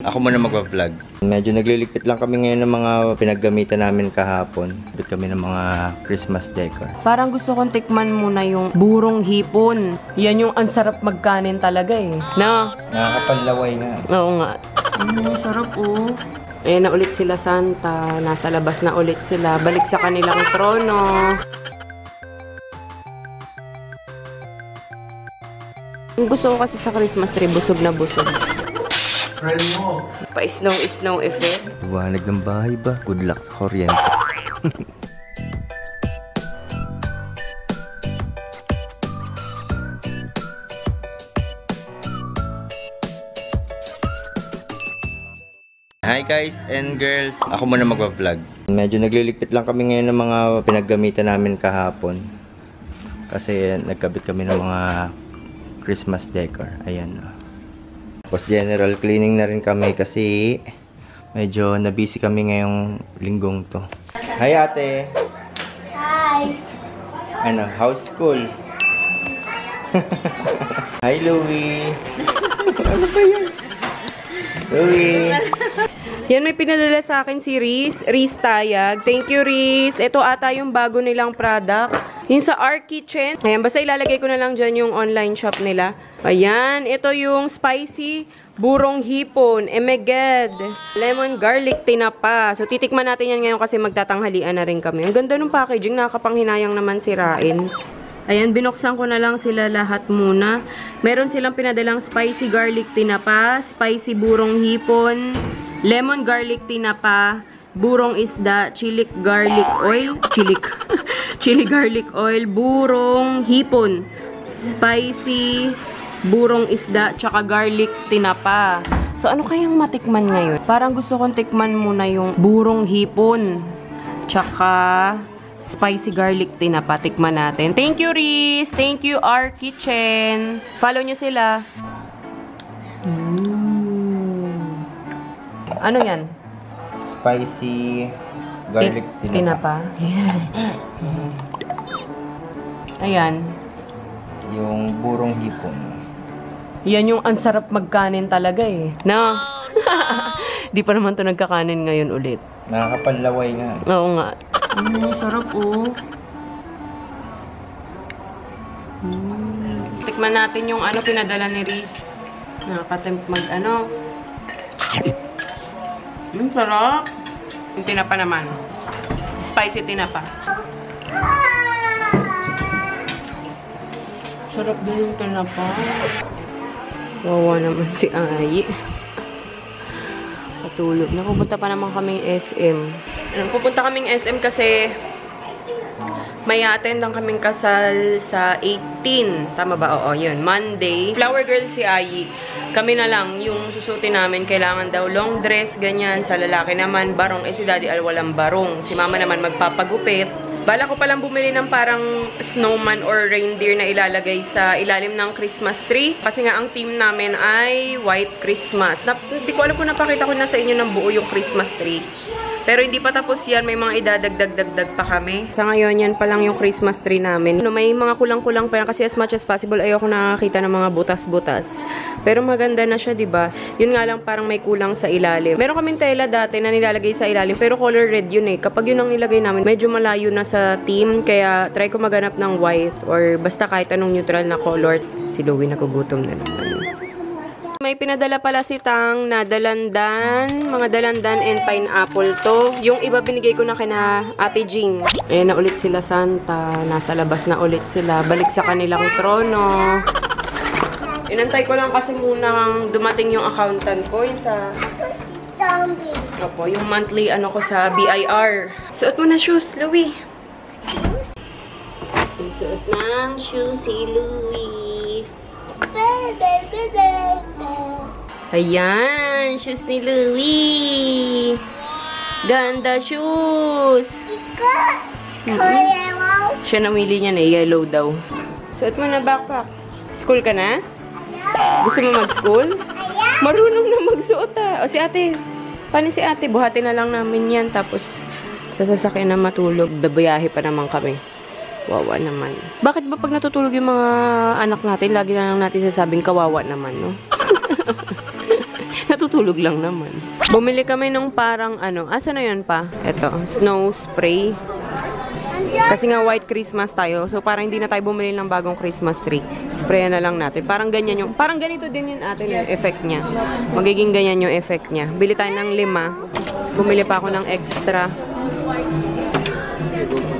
Ako muna magpa-vlog. Medyo nagliligpit lang kami ngayon ng mga pinaggamitan namin kahapon. Bit kami ng mga Christmas decor. Parang gusto kong tikman muna yung burong hipon. Yan yung ang sarap magkanin talaga eh. No? Nakakapanlaway nga. Oo nga. Sarap oh. Ayan na ulit sila Santa. Nasa labas na ulit sila. Balik sa kanilang trono. Yung gusto ko kasi sa Christmas tree, busog na busog. Friend mo. Pa-snow effect. Liwanag ng bahay ba? Good luck sa kuryente. Hi guys and girls. Ako muna magpa-vlog. Medyo nagliligpit lang kami ngayon ng mga pinaggamitan namin kahapon. Kasi nagkabit kami ng mga Christmas decor. Ayan. Tapos general cleaning na rin kami kasi medyo na-busy kami ngayong linggong to. Hi ate! Hi! Ano, house school? Hi Louie! Ano ba yan? Louie! Yan, may pinadala sa akin si Riz. Riz Tayag. Thank you, Riz. Ito ata yung bago nilang product. Yung sa Our Kitchen. Ayan, basta ilalagay ko na lang dyan yung online shop nila. Ayan, ito yung spicy burong hipon. Emeged. Lemon garlic tinapa. So, titikman natin yan ngayon kasi magtatanghalian na rin kami. Ang ganda ng packaging. Nakakapanghinayang naman sirain. Ayan, binuksan ko na lang sila lahat muna. Meron silang pinadalang spicy garlic tinapa, spicy burong hipon, lemon garlic tinapa, burong isda, chili garlic oil, chili garlic oil, burong hipon, spicy burong isda, tsaka garlic tinapa. So, ano kayang matikman ngayon? Parang gusto kong tikman muna yung burong hipon, tsaka spicy garlic tinapa. Tikman natin. Thank you, Riz! Thank you, Our Kitchen! Follow nyo sila. Ano yan? Spicy garlic tinapa. Ayan. Yung burong hipon. Yan yung ang sarap magkanin talaga eh. No? Di pa naman to nagkakanin ngayon ulit. Nakakapanlaway nga. Oo nga. Sarap oh. Tikman natin yung ano pinadala ni Riz. Nakakatempt mag ano. Sarap. Yung tinapa naman. Spicy tinapa. Sarap din yung tinapa. Wawa naman si Ai. Patulog. Napupunta pa naman kaming SM. Pupunta kaming SM kasi may attend lang kaming kasal sa 18. Tama ba? Oo, yun. Monday. Flower girl si Ai. Kami na lang yung susutin namin. Kailangan daw long dress, ganyan. Sa lalaki naman, barong. Si Daddy Al walang barong. Si Mama naman magpapagupit. Bala ko palang bumili ng parang snowman or reindeer na ilalagay sa ilalim ng Christmas tree. Kasi nga ang theme namin ay White Christmas. Hindi ko alam kung napakita ko na sa inyo ng buo yung Christmas tree. Pero hindi pa tapos yan. May mga idadagdag pa kami. Sa ngayon, yan pa lang yung Christmas tree namin. May mga kulang-kulang pa yan kasi as much as possible ayoko nakakita ng mga butas-butas. Pero maganda na siya, diba? Yun nga lang parang may kulang sa ilalim. Meron kaming tela dati na nilalagay sa ilalim. Pero color red yun eh. Kapag yun ang nilagay namin, medyo malayo na sa theme. Kaya try ko maghanap ng white or basta kahit anong neutral na color. Si Louie nagugutom na naman. May pinadala pala si Tang na dalandan, mga dalandan and pineapple to. Yung iba binigay ko na kina Ate Jing. Ayan na ulit sila Santa. Nasa labas na ulit sila. Balik sa kanilang trono. Inantay ko lang kasi munang dumating yung accountant ko. Yung sa... Zombie. Opo, yung monthly ano ko sa BIR. Suot mo na shoes, Louie. Susuot ng shoes si Louie. Ayan, shoes ni Louie. Ganda shoes. Siya namili niya na yellow daw. Suot mo na backpack. School ka na? Gusto mo mag-school? Marunong na magsuot ah. O si ate. Paano si ate? Buhatin na lang namin yan. Tapos sa sasakyan na matulog. Babayahe pa naman kami. Wawa naman. Bakit ba pag natutulog yung mga anak natin, lagi na lang natin sasabing kawawa naman, no? Natutulog lang naman. Bumili kami ng parang ano, asa na yun pa? Ito, snow spray. Kasi nga white Christmas tayo, so parang hindi na tayo bumili ng bagong Christmas tree. Sprayan na lang natin. Parang ganyan yung, parang ganito din yung atin yung effect niya. Magiging ganyan yung effect niya. Bili tayo ng 5. Tapos bumili pa ako ng extra.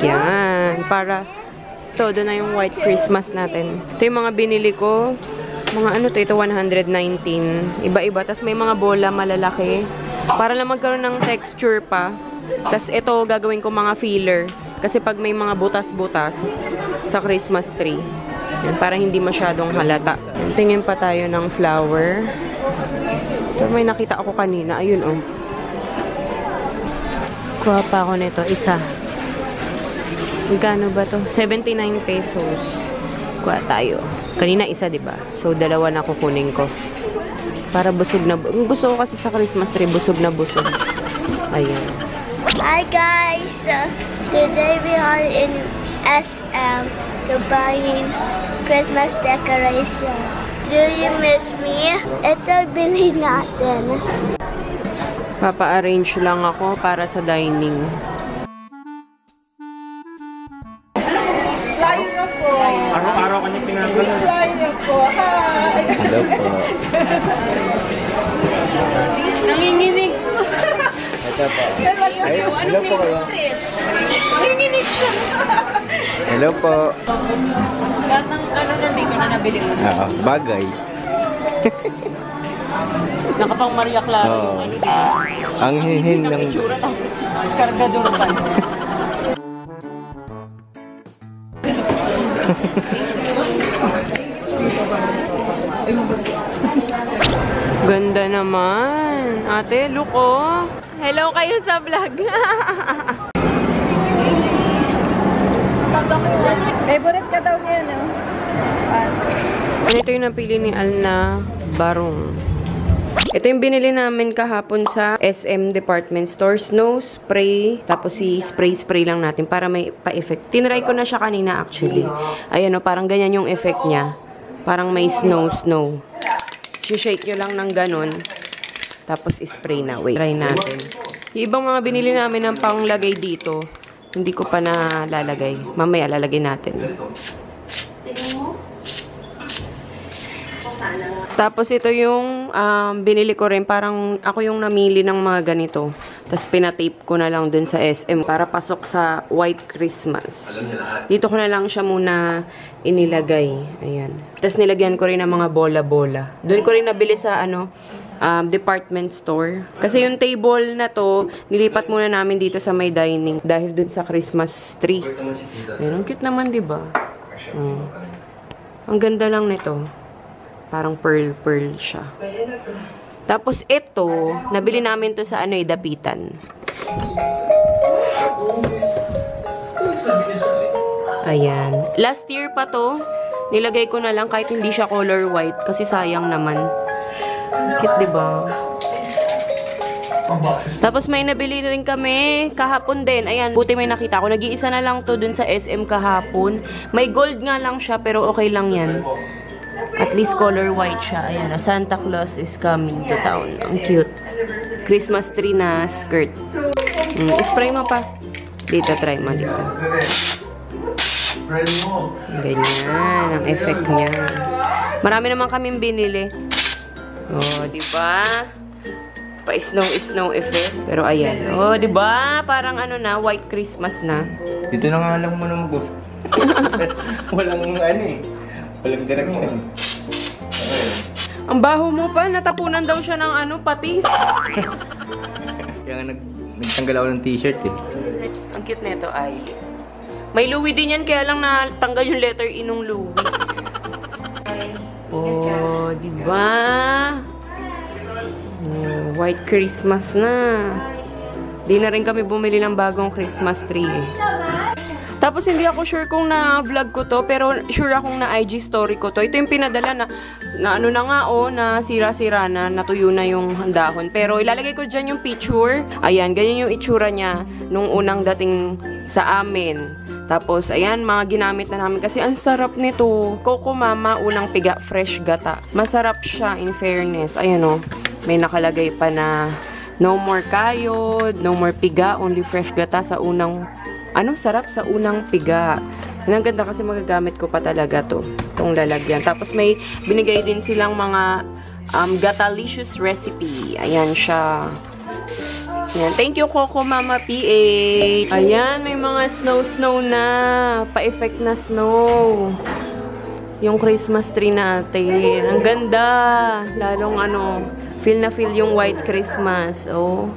Yan, para todo na yung white Christmas natin. Ito yung mga binili ko. Mga ano to, ito 119. Iba-iba. Tapos may mga bola malalaki. Para lang magkaroon ng texture pa. Tapos ito gagawin ko mga filler. Kasi pag may mga butas-butas sa Christmas tree, yan, para hindi masyadong halata. Tingin pa tayo ng flower. Ito, may nakita ako kanina. Ayun, oh. Kuha pa ako nito. Isa. Magkano ba to? 79 pesos. Kuha tayo. Kanina isa, diba? So, 2 na kukunin ko. Para busog na. Gusto ko kasi sa Christmas tree, busog na busog. Ayan. Hi guys! Today we are in SM to buying Christmas decoration. Do you miss me? Ito bili natin. Papa-arrange lang ako para sa dining. Araw-araw kanya pinapala. Hello po. Nanginginig. Ito po. Ay, hello po kayo. Nanginginig siya. Hello po. Lahat ng ano nandito na nabili mo. Oo, bagay. Nakapang Maria Clara. Oo. Ang hihin ng... Itsura tapos kargador pa. Ganda naman. Ate, look oh. Hello kayo sa vlog. Favorite ka daw niya, no? Ito yung napili ni Al na barong. Ito yung binili namin kahapon sa SM Department Store. Snow spray. Tapos spray lang natin para may pa-effect. Tinry ko na siya kanina actually. Ayan o, parang ganyan yung effect niya. Parang may snow. Shake nyo lang ng ganun. Tapos spray na. Wait, try natin. Yung ibang mga binili namin ng panglagay dito, hindi ko pa nalalagay. Mamaya lalagay natin. Tapos ito yung binili ko rin. Parang ako yung namili ng mga ganito. Tapos pinatape ko na lang dun sa SM para pasok sa White Christmas. Dito ko na lang siya muna inilagay. Ayan. Tapos nilagyan ko rin ng mga bola-bola. Dun ko rin nabili sa department store. Kasi yung table na to, nilipat muna namin dito sa may dining. Dahil dun sa Christmas tree. Ayan, ang cute naman, diba? Ang ganda lang nito. Parang pearl siya. Tapos ito, nabili namin to sa dapitan. Ayan. Last year pa to, nilagay ko na lang kahit hindi siya color white kasi sayang naman. Cute, diba? Tapos may nabili rin kami kahapon din. Ayan, buti may nakita ko. Nag-iisa na lang to dun sa SM kahapon. May gold nga lang siya pero okay lang yan. At least color white siya. Ayan, Santa Claus is coming to town. Ang cute. Christmas tree na skirt. Spray mo pa. Dito, try mo dito. Ganyan, ang effect niya. Marami naman kaming binili. Oh, diba? Pa-snow effect. Pero ayan. Oh, diba? Parang na, white Christmas na. Dito na nga lang muna mag-go. Walang walang direction. Ang baho mo pa, natapunan daw siya ng patis. Kaya nga nagtanggal ako ng t-shirt eh. Ang cute nito ay may Louis din yan, kaya lang natanggal yung letter E nung Louis. Oh, diba? Oh, white Christmas na. Di na rin kami bumili ng bagong Christmas tree eh. Tapos hindi ako sure kung na-vlog ko to, pero sure akong na-IG story ko to. Ito yung pinadala na sira-sira na, natuyo na yung dahon. Pero ilalagay ko dyan yung picture. Ayan, ganyan yung itsura niya nung unang dating sa amin. Tapos, ayan, mga ginamit na namin. Kasi ang sarap nito. Coco Mama, unang piga, fresh gata. Masarap siya, in fairness. Ayan o. May nakalagay pa na no more kayod, no more piga, only fresh gata sa unang, sarap sa unang piga. Ang ganda kasi magagamit ko pa talaga itong lalagyan. Tapos may binigay din silang mga gatalicious recipe. Ayan siya. Ayan. Thank you, Coco Mama PH. Ayan, may mga snow na. Pa-effect na snow. Yung Christmas tree natin. Ang ganda. Lalong feel na feel yung white Christmas. Oh.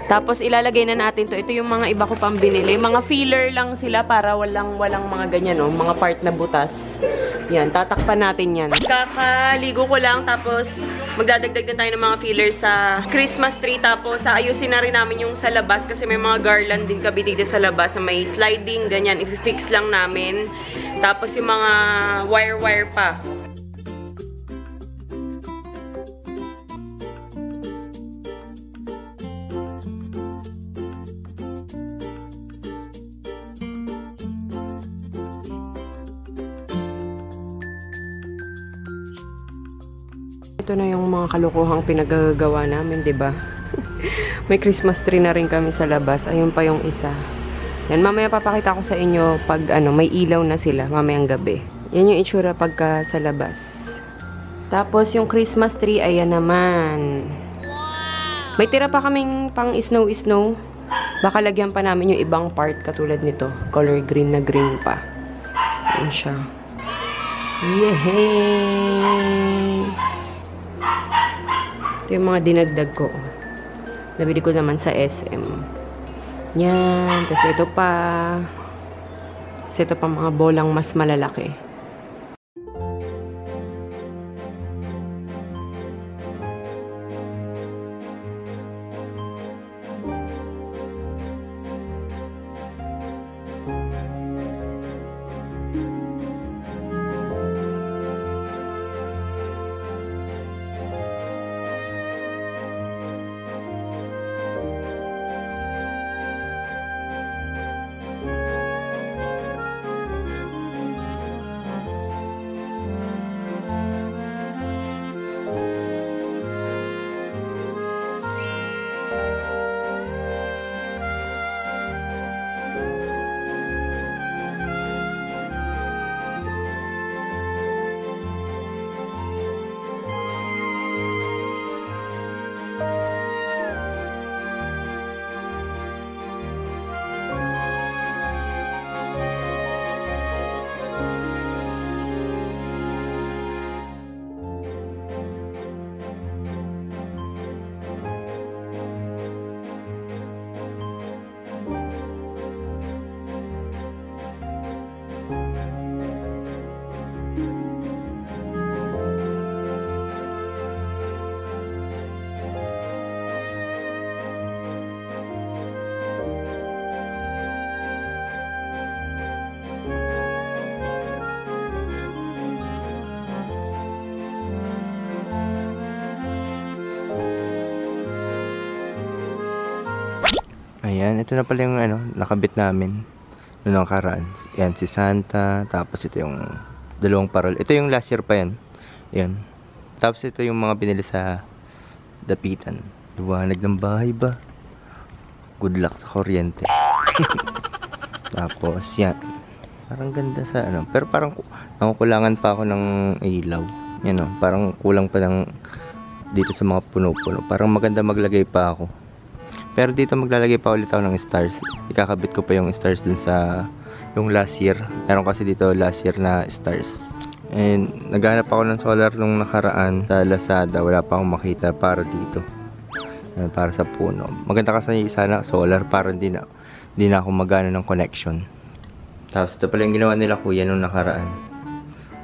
Tapos ilalagay na natin to. Ito yung mga iba ko pang binili. Mga filler lang sila para walang mga ganyan, mga part na butas. Yan, tatakpan natin yan. Kakaligo ko lang, tapos magdadagdag na tayo ng mga filler sa Christmas tree. Tapos ayusin na rin namin yung sa labas kasi may mga garland din kabi dito sa labas na may sliding, ganyan. I-fix lang namin. Tapos yung mga wire-wire pa. Ito na yung mga kalokohang pinagagawa namin, 'di ba? May Christmas tree na rin kami sa labas. Ayun pa yung isa. Yan, mamaya papakita ko sa inyo pag may ilaw na sila mamayang gabi. Yan yung itsura pagka sa labas. Tapos yung Christmas tree, ayan naman. May tira pa kaming pang snow. Baka lagyan pa namin yung ibang part katulad nito. Color green na green pa. Yan siya. Yehey! Ito yung mga dinagdag ko. Nabili ko naman sa SM. Yan. Tapos ito pa. Tapos ito pa mga bolang mas malalaki. Ayan, ito na pala yung nakabit namin noong nakaraan. Ayan, si Santa, tapos ito yung dalawang parol. Ito yung last year pa yan. Ayan. Tapos ito yung mga binili sa dapitan. Liwanag ng bahay ba? Good luck sa kuryente. Tapos, yan. Parang ganda sa pero parang nakukulangan pa ako ng ilaw. Yan parang kulang pa ng dito sa mga puno-puno. Parang maganda maglagay pa ako. Pero dito maglalagay pa ulit ako ng stars. Ikakabit ko pa yung stars dun sa yung last year. Meron kasi dito last year na stars. And naghanap ako ng solar nung nakaraan sa Lazada. Wala pa akong makita para dito. Para sa puno. Maganda kasi sana solar para hindi na ako magana ng connection. Tapos ito pala yung ginawa nila kuya nung nakaraan.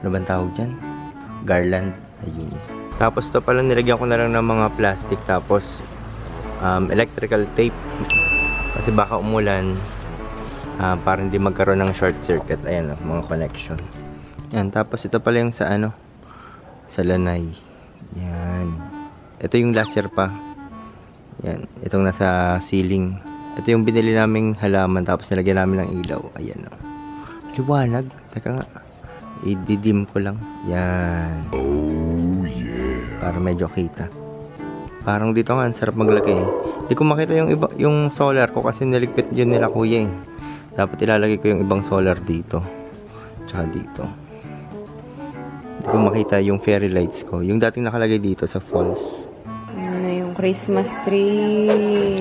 Ano bang tawag dyan? Garland. Ayun. Tapos ito pala nilagyan ko na lang ng mga plastic. Tapos electrical tape kasi baka umulan para hindi magkaroon ng short circuit. Ayan mga connection. Yan, tapos ito pala yung sa sa lanay. Yan, ito yung last year pa. Yan, itong nasa ceiling. Ito yung binili naming halaman tapos nilagyan namin ng ilaw. Ayan liwanag. Teka nga, i-dim ko lang. Yan, oh yeah, para medyo kita. Parang dito nga, ang sarap maglagay. Hindi ko makita yung iba, yung solar ko kasi niligpit yun nila kuya eh. Dapat ilalagay ko yung ibang solar dito. Tsaka dito. Hindi ko makita yung fairy lights ko. Yung dating nakalagay dito sa falls. Ayan na yung Christmas tree.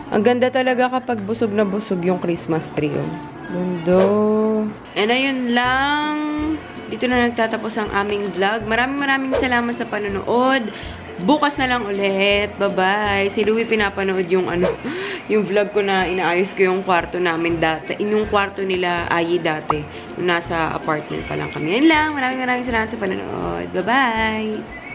Ang ganda talaga kapag busog na busog yung Christmas tree. Oh. Mundo. And ayun lang. Dito na nagtatapos ang aming vlog. Maraming salamat sa panonood. Bukas na lang ulit. Bye-bye. Si Louie pinapanood yung yung vlog ko na inaayos ko yung kwarto namin dati. Yung kwarto nila Ayi dati. Nung nasa apartment pa lang kami. Yan lang. Maraming salamat sa panonood. Bye-bye.